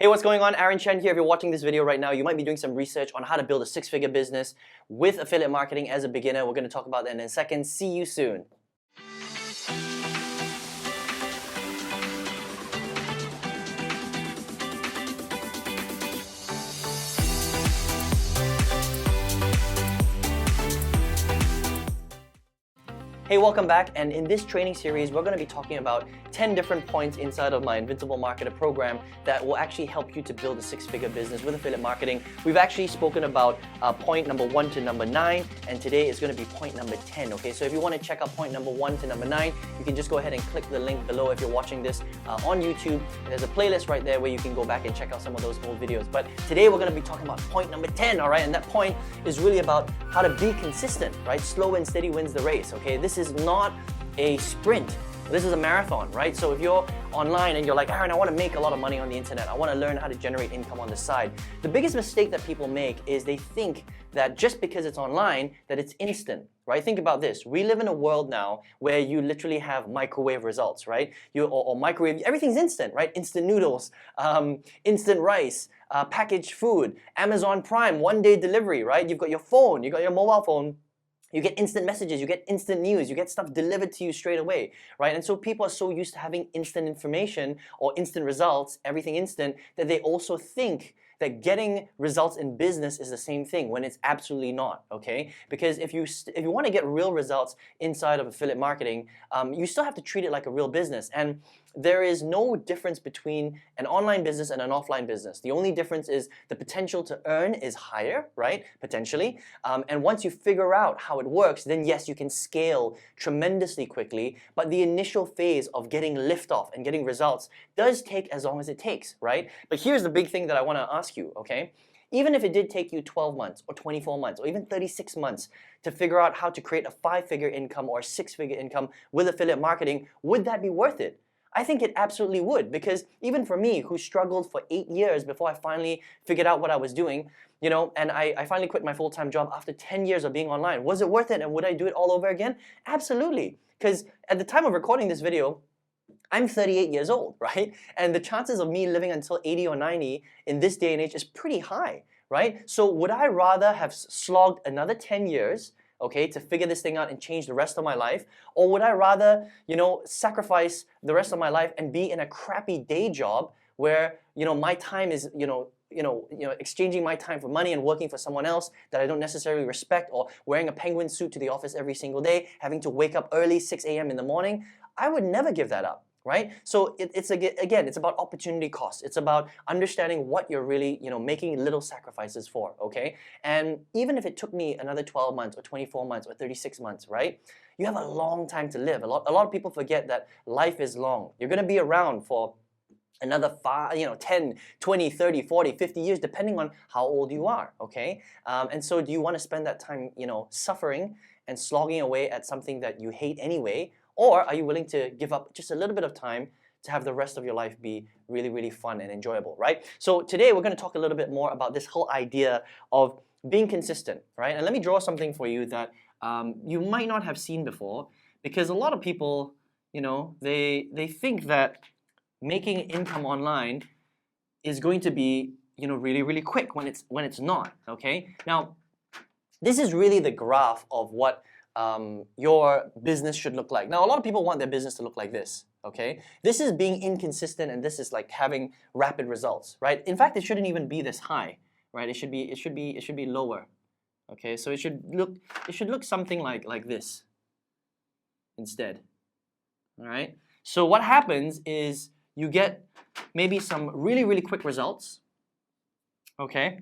Hey, what's going on? Aaron Chen here. If you're watching this video right now, you might be doing some research on how to build a six-figure business with affiliate marketing as a beginner. We're going to talk about that in a second. See you soon. Hey, welcome back, and in this training series we're going to be talking about 10 different points inside of my Invincible Marketer program that will actually help you to build a six-figure business with affiliate marketing. We've actually spoken about point number 1 to number 9, and today is going to be point number 10, okay? So if you want to check out point number 1 to number 9, you can just go ahead and click the link below if you're watching this on YouTube. There's a playlist right there where you can go back and check out some of those old videos. But today we're going to be talking about point number 10, all right? And that point is really about how to be consistent, right? Slow and steady wins the race, okay? This is not a sprint. This is a marathon, right? So if you're online and you're like, Aaron, I want to make a lot of money on the internet. I want to learn how to generate income on the side. The biggest mistake that people make is they think that just because it's online, that it's instant, right? Think about this. We live in a world now where you literally have microwave results, right? Or microwave, everything's instant, right? Instant noodles, instant rice, packaged food, Amazon Prime, one-day delivery, right? You've got your phone, you've got your mobile phone. You get instant messages, you get instant news, you get stuff delivered to you straight away, right? And so people are so used to having instant information or instant results, everything instant, that they also think that getting results in business is the same thing when it's absolutely not, okay? Because if you want to get real results inside of affiliate marketing, you still have to treat it like a real business. And there is no difference between an online business and an offline business. The only difference is the potential to earn is higher, right? Potentially. And once you figure out how it works, then yes, you can scale tremendously quickly. But the initial phase of getting liftoff and getting results does take as long as it takes, right? But here's the big thing that I want to ask you, okay? Even if it did take you 12 months or 24 months or even 36 months to figure out how to create a 5-figure income or a 6-figure income with affiliate marketing, would that be worth it? I think it absolutely would, because even for me, who struggled for 8 years before I finally figured out what I was doing, you know, and I finally quit my full-time job after 10 years of being online. Was it worth it, and would I do it all over again? Absolutely, because at the time of recording this video, I'm 38 years old, right? And the chances of me living until 80 or 90 in this day and age is pretty high, right? So would I rather have slogged another 10 years, okay, to figure this thing out and change the rest of my life? Or would I rather, you know, sacrifice the rest of my life and be in a crappy day job where, you know, my time is, exchanging my time for money and working for someone else that I don't necessarily respect, or wearing a penguin suit to the office every single day, having to wake up early, 6 a.m. in the morning? I would never give that up. Right? So it's about opportunity cost. It's about understanding what you're really, making little sacrifices for, okay? And even if it took me another 12 months or 24 months or 36 months, right? You have a long time to live. A lot of people forget that life is long. You're gonna be around for another 10, 20, 30, 40, 50 years, depending on how old you are, okay? And so do you want to spend that time, suffering and slogging away at something that you hate anyway? Or are you willing to give up just a little bit of time to have the rest of your life be really, really fun and enjoyable, right? So today we're going to talk a little bit more about this whole idea of being consistent, right? And let me draw something for you that you might not have seen before, because a lot of people, they think that making income online is going to be, really, really quick when it's not, okay? Now, this is really the graph of what your business should look like. Now, a lot of people want their business to look like this, okay? This is being inconsistent, and this is like having rapid results, right? In fact, it shouldn't even be this high, right? It should be lower, okay? So it should look something like this instead, all right? So what happens is you get maybe some really, really quick results, okay?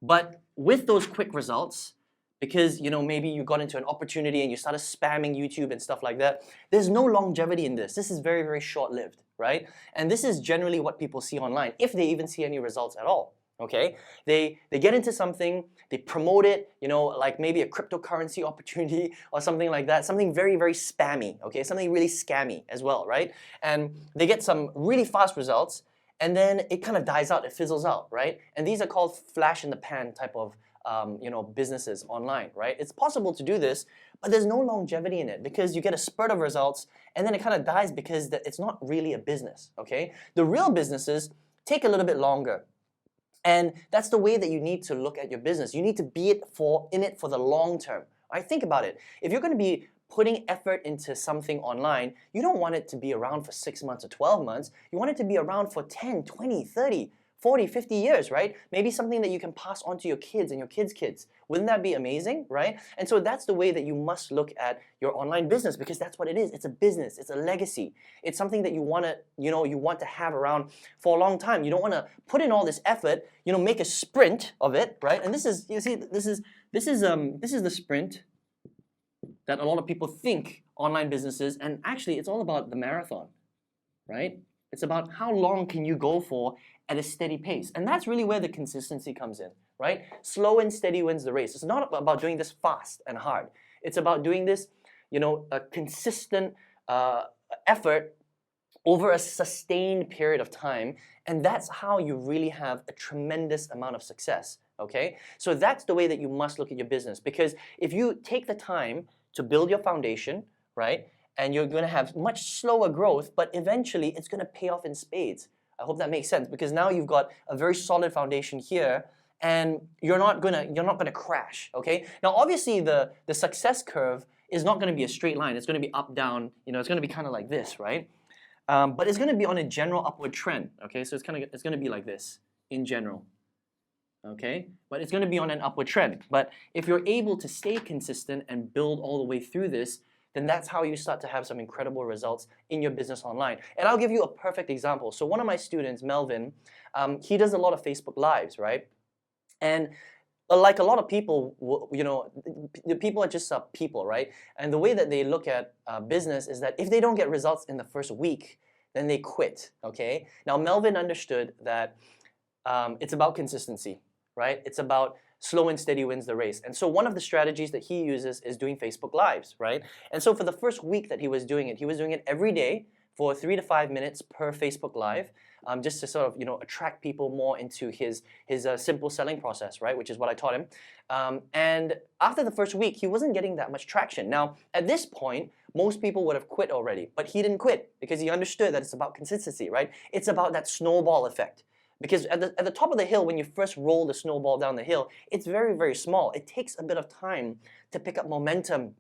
But with those quick results, because maybe you got into an opportunity and you started spamming YouTube and stuff like that, there's no longevity in this. This is very, very short-lived, right? And this is generally what people see online, if they even see any results at all, okay? They get into something, they promote it, like maybe a cryptocurrency opportunity or something like that, something very, very spammy, okay? Something really scammy as well, right? And they get some really fast results, and then it kind of dies out, it fizzles out, right? And these are called flash in the pan type of businesses online, right? It's possible to do this, but there's no longevity in it, because you get a spurt of results and then it kind of dies because it's not really a business, okay? The real businesses take a little bit longer. And that's the way that you need to look at your business. You need to be in it for the long term. Right? Think about it. If you're going to be putting effort into something online, you don't want it to be around for 6 months or 12 months. You want it to be around for 10, 20, 30, 40, 50 years, right? Maybe something that you can pass on to your kids and your kids' kids. Wouldn't that be amazing, right? And so that's the way that you must look at your online business, because that's what it is. It's a business. It's a legacy. It's something that you want to, you want to have around for a long time. You don't want to put in all this effort, make a sprint of it, right? And this is, you see, this is the sprint that a lot of people think online businesses, and actually it's all about the marathon, right? It's about how long can you go for at a steady pace. And that's really where the consistency comes in, right? Slow and steady wins the race. It's not about doing this fast and hard. It's about doing this, a consistent effort over a sustained period of time. And that's how you really have a tremendous amount of success, okay? So that's the way that you must look at your business, because if you take the time to build your foundation, right? And you're going to have much slower growth, but eventually it's going to pay off in spades. I hope that makes sense, because now you've got a very solid foundation here, and you're not gonna crash. Okay. Now, obviously, the success curve is not going to be a straight line. It's going to be up, down. It's going to be kind of like this, right? But it's going to be on a general upward trend. Okay. So it's going to be like this in general. Okay, but it's going to be on an upward trend. But if you're able to stay consistent and build all the way through this, then that's how you start to have some incredible results in your business online. And I'll give you a perfect example. So one of my students, Melvin, he does a lot of Facebook Lives, right? And like a lot of people, people are just people, right? And the way that they look at business is that if they don't get results in the first week, then they quit, okay? Now, Melvin understood that it's about consistency, right? It's about slow and steady wins the race. And so one of the strategies that he uses is doing Facebook Lives, right? And so for the first week that he was doing it every day for 3 to 5 minutes per Facebook Live, just to sort of, attract people more into his simple selling process, right? Which is what I taught him. And after the first week, he wasn't getting that much traction. Now, at this point, most people would have quit already, but he didn't quit because he understood that it's about consistency, right? It's about that snowball effect. Because at the top of the hill, when you first roll the snowball down the hill, it's very, very small. It takes a bit of time to pick up momentum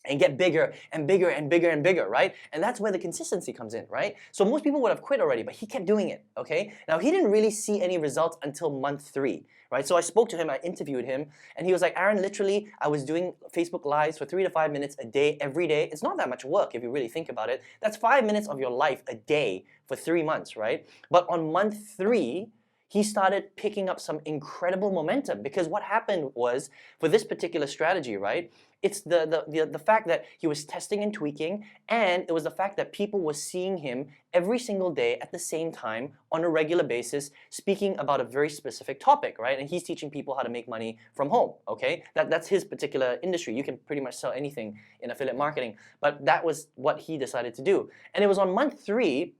and get bigger and bigger and bigger and bigger, right? And that's where the consistency comes in, right? So most people would have quit already, but he kept doing it, okay? Now, he didn't really see any results until month 3, right? So I spoke to him, I interviewed him, and he was like, Aaron, literally, I was doing Facebook Lives for 3 to 5 minutes a day, every day. It's not that much work if you really think about it. That's 5 minutes of your life a day for 3 months, right? But on month 3, he started picking up some incredible momentum, because what happened was, for this particular strategy, right, it's the fact that he was testing and tweaking, and it was the fact that people were seeing him every single day at the same time on a regular basis, speaking about a very specific topic, right? And he's teaching people how to make money from home, okay? That's his particular industry. You can pretty much sell anything in affiliate marketing, but that was what he decided to do. And it was on month 3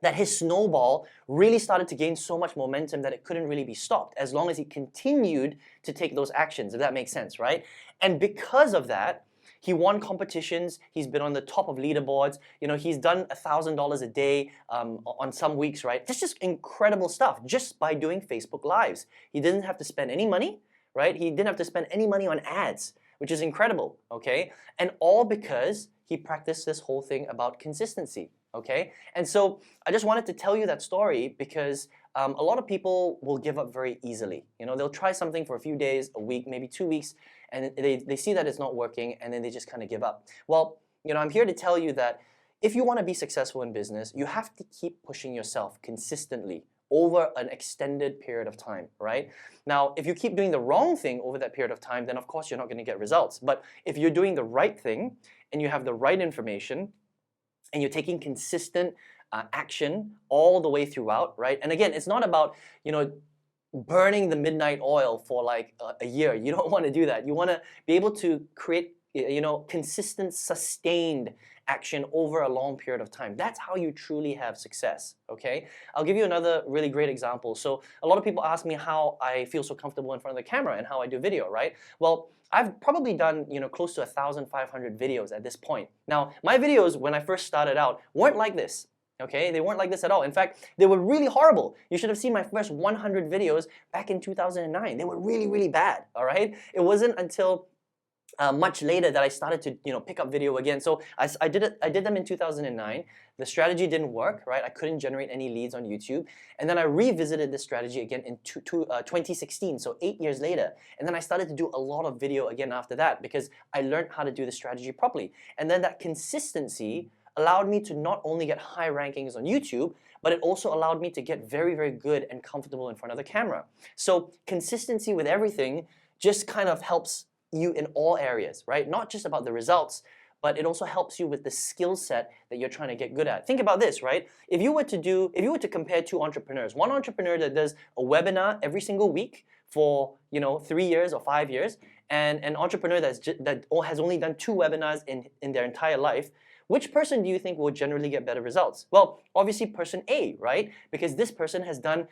that his snowball really started to gain so much momentum that it couldn't really be stopped as long as he continued to take those actions, if that makes sense, right? And because of that, he won competitions. He's been on the top of leaderboards. He's done $1,000 a day on some weeks, right? That's just incredible stuff just by doing Facebook Lives. He didn't have to spend any money, right? He didn't have to spend any money on ads, which is incredible, okay? And all because he practiced this whole thing about consistency. Okay, and so I just wanted to tell you that story because a lot of people will give up very easily. They'll try something for a few days, a week, maybe 2 weeks, and they see that it's not working, and then they just kind of give up. Well, I'm here to tell you that if you want to be successful in business, you have to keep pushing yourself consistently over an extended period of time, right? Now, if you keep doing the wrong thing over that period of time, then of course you're not going to get results. But if you're doing the right thing and you have the right information, and you're taking consistent action all the way throughout, right? And again, it's not about, burning the midnight oil for like a year. You don't want to do that. You want to be able to create, consistent, sustained action over a long period of time. That's how you truly have success, okay? I'll give you another really great example. So a lot of people ask me how I feel so comfortable in front of the camera and how I do video, right? Well, I've probably done, close to 1,500 videos at this point. Now, my videos, when I first started out, weren't like this. Okay, they weren't like this at all. In fact, they were really horrible. You should have seen my first 100 videos back in 2009. They were really, really bad, all right? It wasn't until much later that I started to pick up video again. So I did them in 2009. The strategy didn't work, right? I couldn't generate any leads on YouTube. And then I revisited this strategy again in 2016, so 8 years later. And then I started to do a lot of video again after that because I learned how to do the strategy properly. And then that consistency allowed me to not only get high rankings on YouTube, but it also allowed me to get very, very good and comfortable in front of the camera. So consistency with everything just kind of helps you in all areas, right? Not just about the results, but it also helps you with the skill set that you're trying to get good at. Think about this, right? If you were to compare two entrepreneurs, one entrepreneur that does a webinar every single week for 3 years or 5 years, and an entrepreneur that has only done 2 webinars in their entire life, which person do you think will generally get better results? Well, obviously person A, right? Because this person has done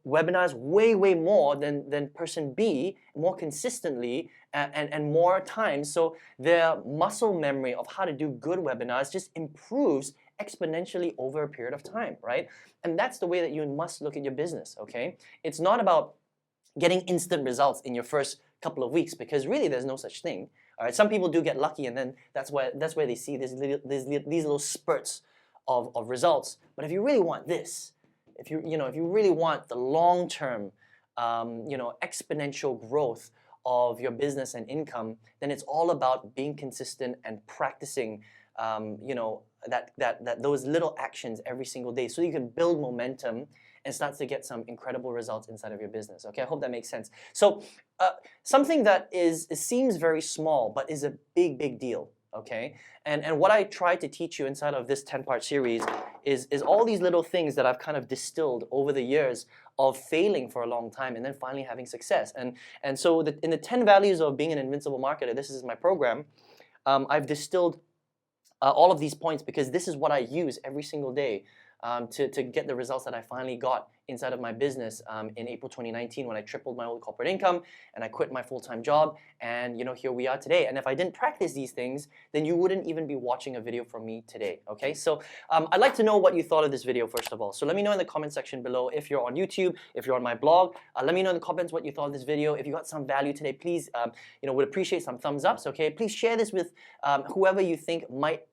webinars way, way more than person B, more consistently and more times. So their muscle memory of how to do good webinars just improves exponentially over a period of time, right? And that's the way that you must look at your business, okay? It's not about getting instant results in your first couple of weeks, because really there's no such thing. All right, some people do get lucky, and then that's where they see these little spurts of results. But if you really want this, if you really want the long-term, exponential growth of your business and income, then it's all about being consistent and practicing, those little actions every single day, so you can build momentum and start to get some incredible results inside of your business. Okay, I hope that makes sense. So something that seems very small but is a big, big deal. Okay, and what I try to teach you inside of this 10-part series is all these little things that I've kind of distilled over the years of failing for a long time and then finally having success. And so in the 10 values of being an invincible marketer, this is my program, I've distilled all of these points because this is what I use every single day to get the results that I finally got inside of my business in April 2019 when I tripled my old corporate income and I quit my full-time job, and here we are today. And if I didn't practice these things, then you wouldn't even be watching a video from me today, okay? So I'd like to know what you thought of this video first of all. So let me know in the comment section below. If you're on YouTube, if you're on my blog, let me know in the comments what you thought of this video. If you got some value today, please, would appreciate some thumbs ups, okay? Please share this with whoever you think might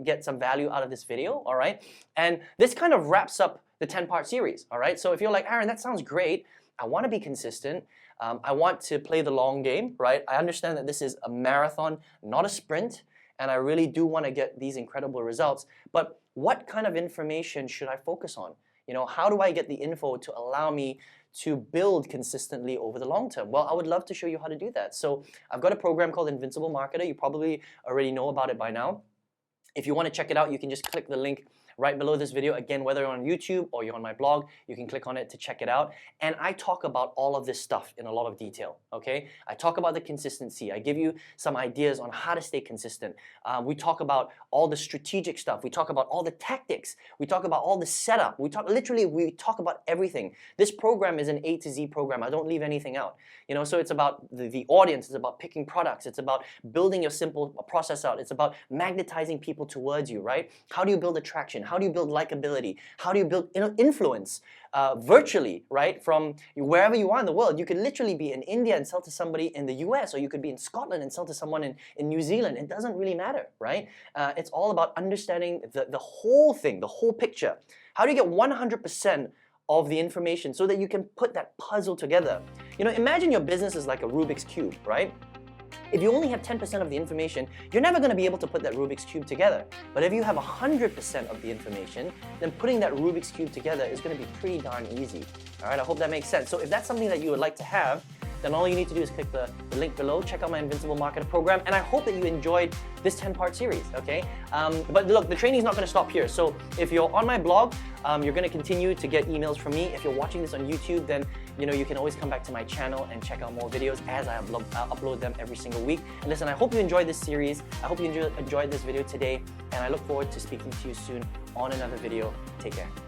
get some value out of this video, all right? And this kind of wraps up the 10-part series, all right? So if you're like, Aaron, that sounds great. I want to be consistent. I want to play the long game, right? I understand that this is a marathon, not a sprint, and I really do want to get these incredible results. But what kind of information should I focus on? How do I get the info to allow me to build consistently over the long term? Well, I would love to show you how to do that. So I've got a program called Invincible Marketer. You probably already know about it by now. If you want to check it out, you can just click the link right below this video. Again, whether you're on YouTube or you're on my blog, you can click on it to check it out. And I talk about all of this stuff in a lot of detail, okay? I talk about the consistency. I give you some ideas on how to stay consistent. We talk about all the strategic stuff. We talk about all the tactics. We talk about all the setup. We talk about everything. This program is an A to Z program. I don't leave anything out. So it's about the audience. It's about picking products. It's about building your simple process out. It's about magnetizing people towards you, right? How do you build attraction? How do you build likability? How do you build influence virtually, right? From wherever you are in the world. You could literally be in India and sell to somebody in the US, or you could be in Scotland and sell to someone in New Zealand. It doesn't really matter, right? It's all about understanding the whole thing, the whole picture. How do you get 100% of the information so that you can put that puzzle together? Imagine your business is like a Rubik's Cube, right? If you only have 10% of the information, you're never going to be able to put that Rubik's Cube together. But if you have 100% of the information, then putting that Rubik's Cube together is going to be pretty darn easy. All right, I hope that makes sense. So if that's something that you would like to have, then all you need to do is click the link below, check out my Invincible Marketer program, and I hope that you enjoyed this 10-part series, okay? But look, the training is not going to stop here. So if you're on my blog, you're going to continue to get emails from me. If you're watching this on YouTube, then you can always come back to my channel and check out more videos as I upload them every single week. And listen, I hope you enjoyed this series. I hope you enjoyed this video today, and I look forward to speaking to you soon on another video. Take care.